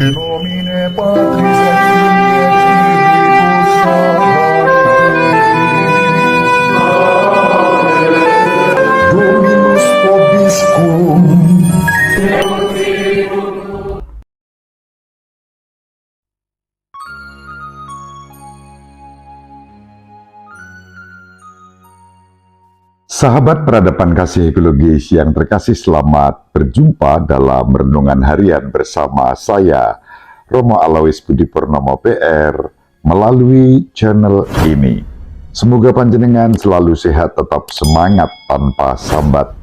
In nomine Patris et Filii et Spiritus Sancti. Dominus vobiscum. Sahabat peradaban kasih ekologis yang terkasih, selamat berjumpa dalam renungan harian bersama saya, Romo Alois Budi Purnomo PR, melalui channel ini. Semoga panjenengan selalu sehat, tetap semangat tanpa sambat,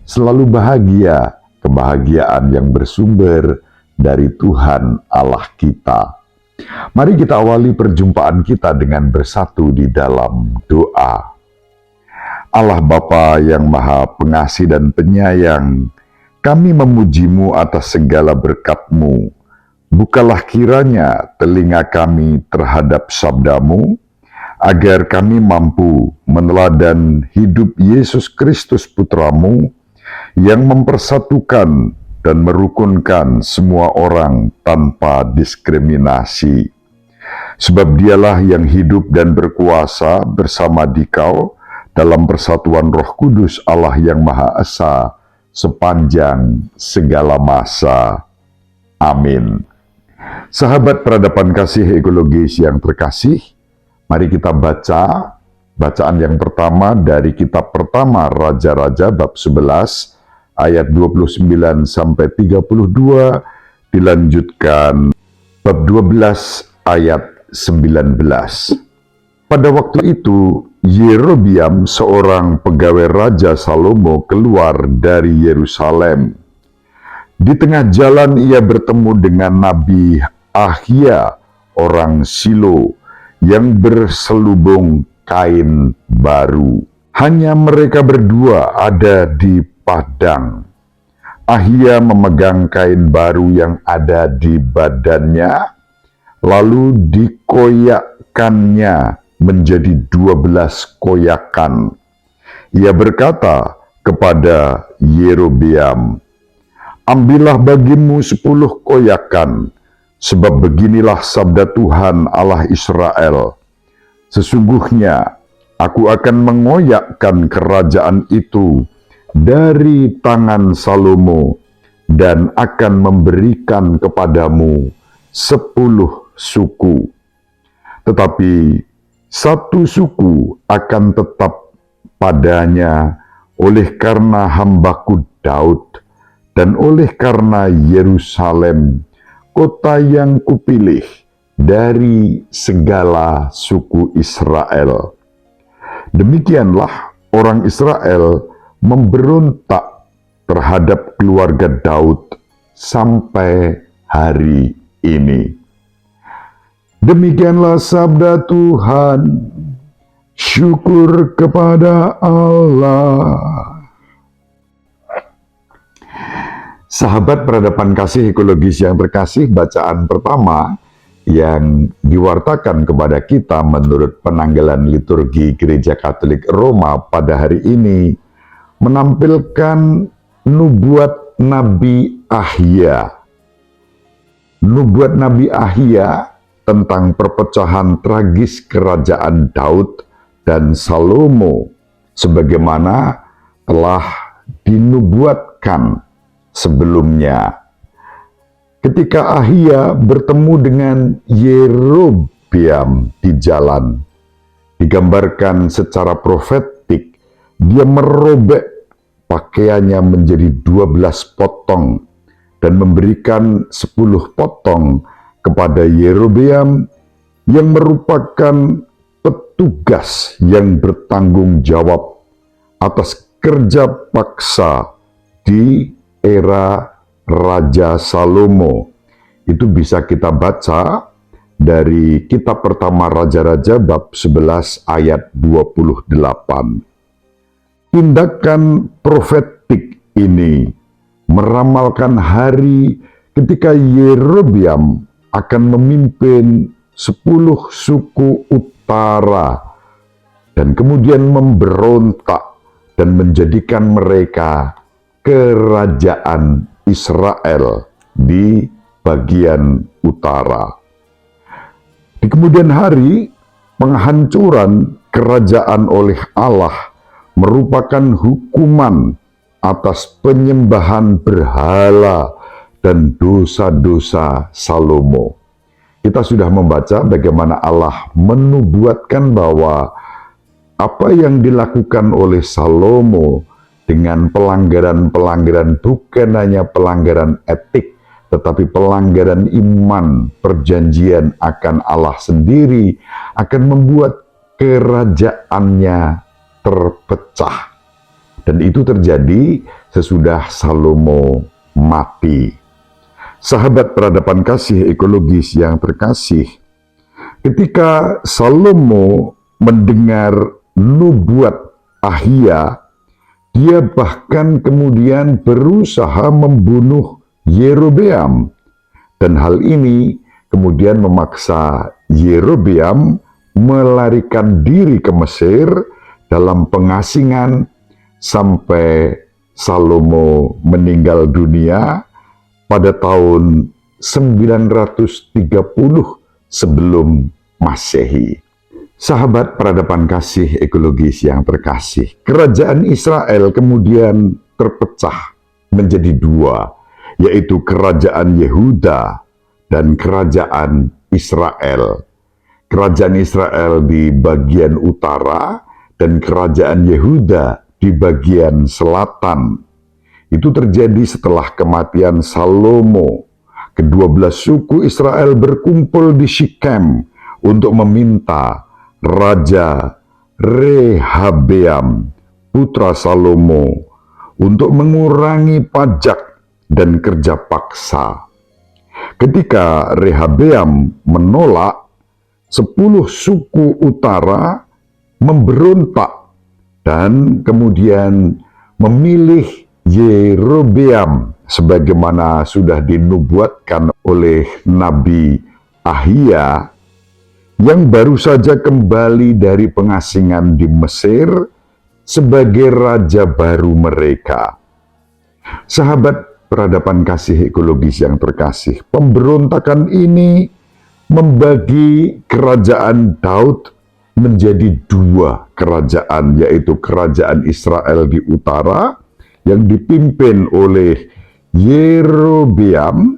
selalu bahagia, kebahagiaan yang bersumber dari Tuhan Allah kita. Mari kita awali perjumpaan kita dengan bersatu di dalam doa. Allah Bapa yang Maha Pengasih dan Penyayang, kami memuji-Mu atas segala berkat-Mu. Bukalah kiranya telinga kami terhadap sabda-Mu, agar kami mampu meneladan hidup Yesus Kristus Putra-Mu, yang mempersatukan dan merukunkan semua orang tanpa diskriminasi. Sebab Dialah yang hidup dan berkuasa bersama Dikau, dalam persatuan Roh Kudus Allah yang Maha Esa sepanjang segala masa. Amin. Sahabat peradaban kasih ekologis yang terkasih, mari kita baca bacaan yang pertama dari kitab pertama Raja-Raja bab 11 ayat 29 sampai 32, dilanjutkan bab 12 ayat 19. Pada waktu itu, Yerobiam, seorang pegawai Raja Salomo, keluar dari Yerusalem. Di tengah jalan ia bertemu dengan Nabi Ahia, orang Silo, yang berselubung kain baru. Hanya mereka berdua ada di padang. Ahia memegang kain baru yang ada di badannya, lalu dikoyakkannya menjadi 12 koyakan. Ia berkata kepada Yerobeam, "Ambillah bagimu 10 koyakan, sebab beginilah sabda Tuhan Allah Israel. Sesungguhnya aku akan mengoyakkan kerajaan itu dari tangan Salomo dan akan memberikan kepadamu 10 suku. Tetapi satu suku akan tetap padanya oleh karena hambaku Daud dan oleh karena Yerusalem, kota yang kupilih dari segala suku Israel." Demikianlah orang Israel memberontak terhadap keluarga Daud sampai hari ini. Demikianlah sabda Tuhan. Syukur kepada Allah. Sahabat peradaban kasih ekologis yang terkasih, bacaan pertama yang diwartakan kepada kita menurut penanggalan liturgi Gereja Katolik Roma pada hari ini menampilkan nubuat Nabi Ahia. Nubuat Nabi Ahia tentang perpecahan tragis kerajaan Daud dan Salomo, sebagaimana telah dinubuatkan sebelumnya. Ketika Ahia bertemu dengan Yerobeam di jalan, digambarkan secara profetik, dia merobek pakaiannya menjadi 12 potong dan memberikan 10 potong kepada Yerobeam, yang merupakan petugas yang bertanggung jawab atas kerja paksa di era Raja Salomo. Itu bisa kita baca dari kitab pertama Raja-Raja bab 11 ayat 28. Tindakan profetik ini meramalkan hari ketika Yerobeam akan memimpin 10 suku utara dan kemudian memberontak dan menjadikan mereka kerajaan Israel di bagian utara. Di kemudian hari, penghancuran kerajaan oleh Allah merupakan hukuman atas penyembahan berhala dan dosa-dosa Salomo. Kita sudah membaca bagaimana Allah menubuatkan bahwa apa yang dilakukan oleh Salomo dengan pelanggaran-pelanggaran bukan hanya pelanggaran etik, tetapi pelanggaran iman, perjanjian akan Allah sendiri akan membuat kerajaannya terpecah. Dan itu terjadi sesudah Salomo mati. Sahabat peradaban kasih ekologis yang terkasih, ketika Salomo mendengar nubuat Ahia, dia bahkan kemudian berusaha membunuh Yerobeam. Dan hal ini kemudian memaksa Yerobeam melarikan diri ke Mesir dalam pengasingan sampai Salomo meninggal dunia pada tahun 930 sebelum Masehi. Sahabat peradaban kasih ekologis yang terkasih, kerajaan Israel kemudian terpecah menjadi dua, yaitu kerajaan Yehuda dan kerajaan Israel. Kerajaan Israel di bagian utara dan kerajaan Yehuda di bagian selatan. Itu terjadi setelah kematian Salomo. Kedua-belas suku Israel berkumpul di Shikem untuk meminta Raja Rehabeam, putra Salomo, untuk mengurangi pajak dan kerja paksa. Ketika Rehabeam menolak, 10 suku utara memberontak dan kemudian memilih Yerobeam sebagaimana sudah dinubuatkan oleh Nabi Ahia yang baru saja kembali dari pengasingan di Mesir sebagai raja baru mereka. Sahabat peradaban kasih ekologis yang terkasih, pemberontakan ini membagi kerajaan Daud menjadi dua kerajaan, yaitu kerajaan Israel di utara yang dipimpin oleh Yerobeam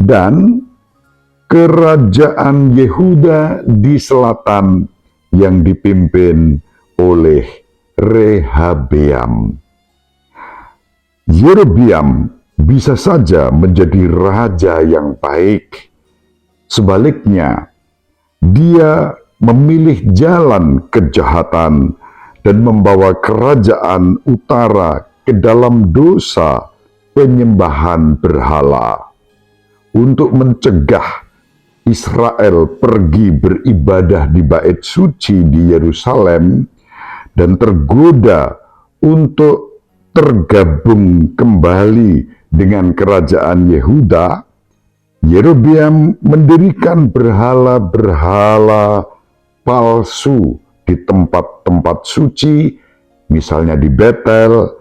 dan kerajaan Yehuda di selatan yang dipimpin oleh Rehabeam. Yerobeam bisa saja menjadi raja yang baik. Sebaliknya, dia memilih jalan kejahatan dan membawa kerajaan utara ke dalam dosa penyembahan berhala. Untuk mencegah Israel pergi beribadah di bait suci di Yerusalem dan tergoda untuk tergabung kembali dengan kerajaan Yehuda, Yerobeam mendirikan berhala-berhala palsu di tempat-tempat suci, misalnya di Betel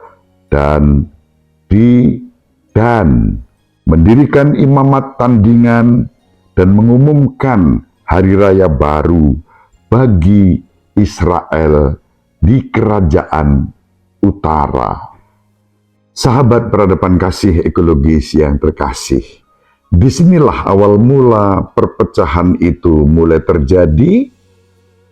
dan di Dan, mendirikan imamat tandingan dan mengumumkan hari raya baru bagi Israel di kerajaan utara. Sahabat peradaban kasih ekologis yang terkasih, disinilah awal mula perpecahan itu mulai terjadi.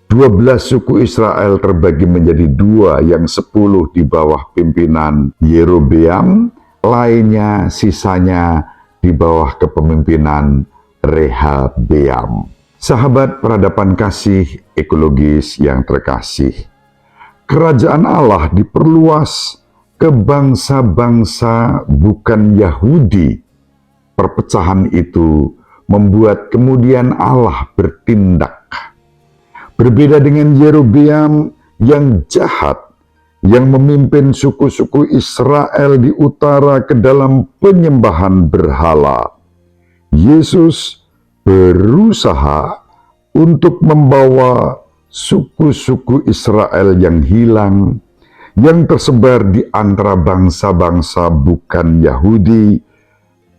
12 suku Israel terbagi menjadi dua, yang 10 di bawah pimpinan Yerobeam, lainnya sisanya di bawah kepemimpinan Rehabeam. Sahabat peradaban kasih ekologis yang terkasih, kerajaan Allah diperluas ke bangsa-bangsa bukan Yahudi. Perpecahan itu membuat kemudian Allah bertindak. Berbeda dengan Yerobeam yang jahat, yang memimpin suku-suku Israel di utara ke dalam penyembahan berhala, Yesus berusaha untuk membawa suku-suku Israel yang hilang, yang tersebar di antara bangsa-bangsa bukan Yahudi,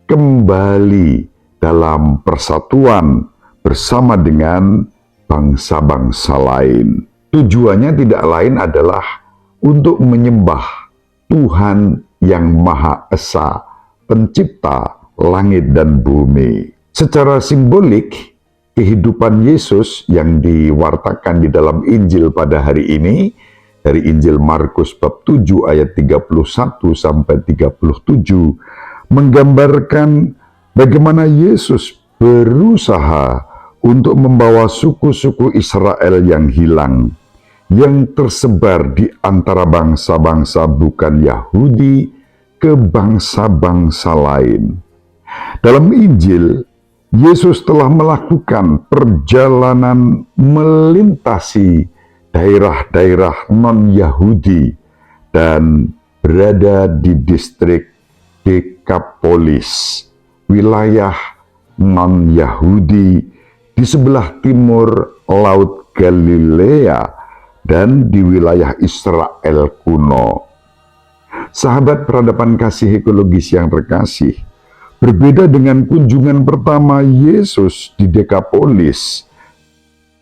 kembali dalam persatuan bersama dengan bangsa-bangsa lain. Tujuannya tidak lain adalah untuk menyembah Tuhan yang Maha Esa, pencipta langit dan bumi. Secara simbolik, kehidupan Yesus yang diwartakan di dalam Injil pada hari ini, dari Injil Markus bab 7 ayat 31 sampai 37, menggambarkan bagaimana Yesus berusaha untuk membawa suku-suku Israel yang hilang, yang tersebar di antara bangsa-bangsa bukan Yahudi ke bangsa-bangsa lain. Dalam Injil, Yesus telah melakukan perjalanan melintasi daerah-daerah non-Yahudi dan berada di distrik Dekapolis, wilayah non-Yahudi di sebelah timur Laut Galilea dan di wilayah Israel kuno. Sahabat peradaban kasih ekologis yang terkasih, berbeda dengan kunjungan pertama Yesus di Dekapolis.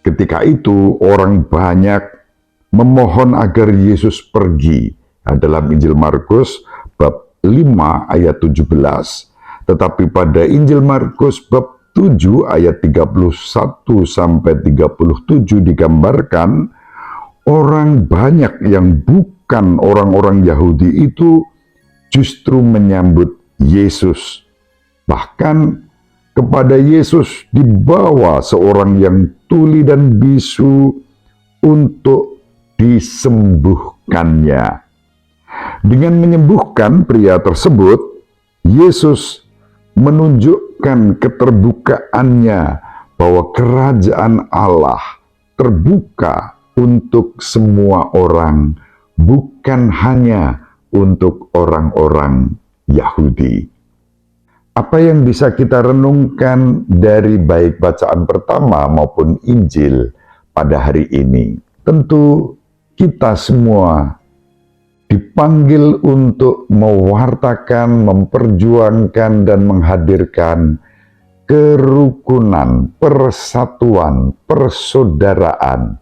Ketika itu orang banyak memohon agar Yesus pergi. Dalam Injil Markus bab 5 ayat 17. Tetapi pada Injil Markus bab 7 ayat 31 sampai 37 digambarkan orang banyak yang bukan orang-orang Yahudi itu justru menyambut Yesus. Bahkan kepada Yesus dibawa seorang yang tuli dan bisu untuk disembuhkannya. Dengan menyembuhkan pria tersebut, Yesus menunjukkan keterbukaannya bahwa kerajaan Allah terbuka untuk semua orang, bukan hanya untuk orang-orang Yahudi. Apa yang bisa kita renungkan dari baik bacaan pertama maupun Injil pada hari ini? Tentu kita semua dipanggil untuk mewartakan, memperjuangkan, dan menghadirkan kerukunan, persatuan, persaudaraan,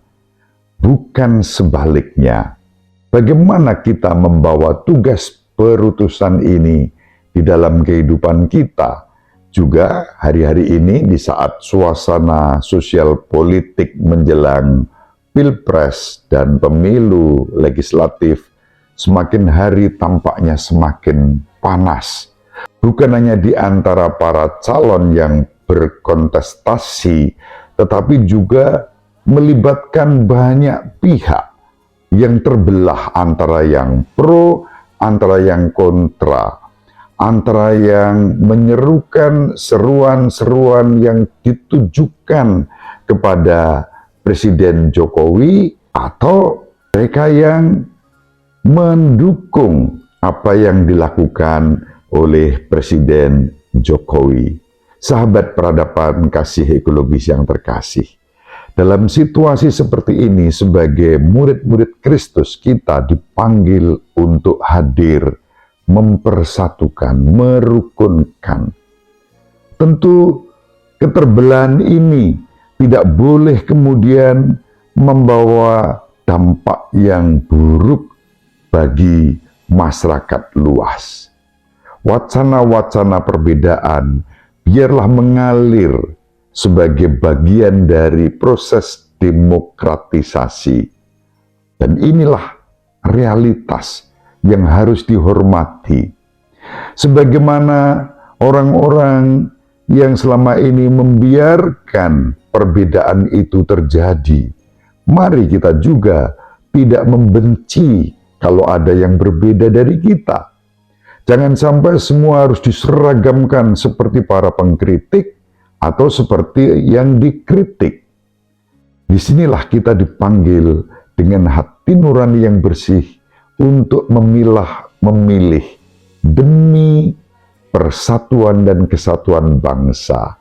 bukan sebaliknya. Bagaimana kita membawa tugas perutusan ini di dalam kehidupan kita? Juga hari-hari ini di saat suasana sosial politik menjelang Pilpres dan pemilu legislatif, semakin hari tampaknya semakin panas. Bukan hanya di antara para calon yang berkontestasi, tetapi juga melibatkan banyak pihak yang terbelah antara yang pro, antara yang kontra, antara yang menyerukan seruan-seruan yang ditujukan kepada Presiden Jokowi, atau mereka yang mendukung apa yang dilakukan oleh Presiden Jokowi. Sahabat peradaban kasih ekologis yang terkasih, dalam situasi seperti ini sebagai murid-murid Kristus, kita dipanggil untuk hadir, mempersatukan, merukunkan. Tentu keterbelahan ini tidak boleh kemudian membawa dampak yang buruk bagi masyarakat luas. Wacana-wacana perbedaan biarlah mengalir sebagai bagian dari proses demokratisasi. Dan inilah realitas yang harus dihormati. Sebagaimana orang-orang yang selama ini membiarkan perbedaan itu terjadi, mari kita juga tidak membenci kalau ada yang berbeda dari kita. Jangan sampai semua harus diseragamkan seperti para pengkritik atau seperti yang dikritik. Disinilah kita dipanggil dengan hati nurani yang bersih untuk memilih demi persatuan dan kesatuan bangsa.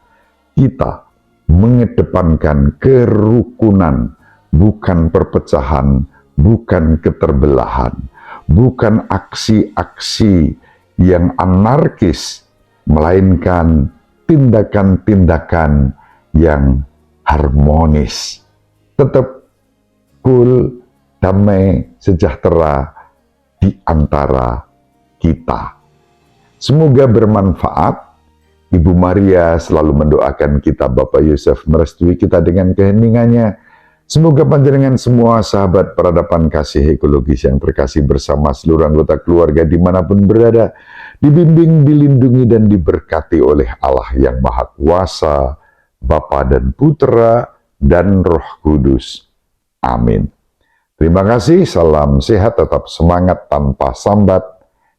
Kita mengedepankan kerukunan, bukan perpecahan, bukan keterbelahan, bukan aksi-aksi yang anarkis, melainkan tindakan-tindakan yang harmonis. Tetap cool, damai, sejahtera di antara kita. Semoga bermanfaat. Ibu Maria selalu mendoakan kita, Bapak Yosef merestui kita dengan keheningannya. Semoga panjenengan semua sahabat peradaban kasih ekologis yang terkasih bersama seluruh anggota keluarga dimanapun berada, dibimbing, dilindungi, dan diberkati oleh Allah yang Maha Kuasa, Bapa dan Putra, dan Roh Kudus. Amin. Terima kasih, salam sehat, tetap semangat tanpa sambat,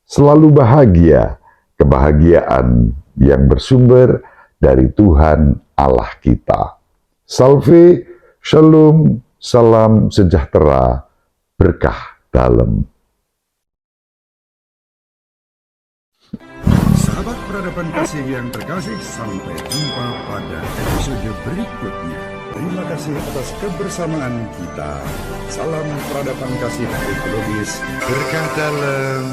selalu bahagia, kebahagiaan yang bersumber dari Tuhan Allah kita. Salve, shalom, salam sejahtera, berkah dalam. Sahabat peradaban kasih yang terkasih, sampai jumpa pada episode berikutnya. Terima kasih atas kebersamaan kita. Salam peradaban kasih ekologis, berkah dalam.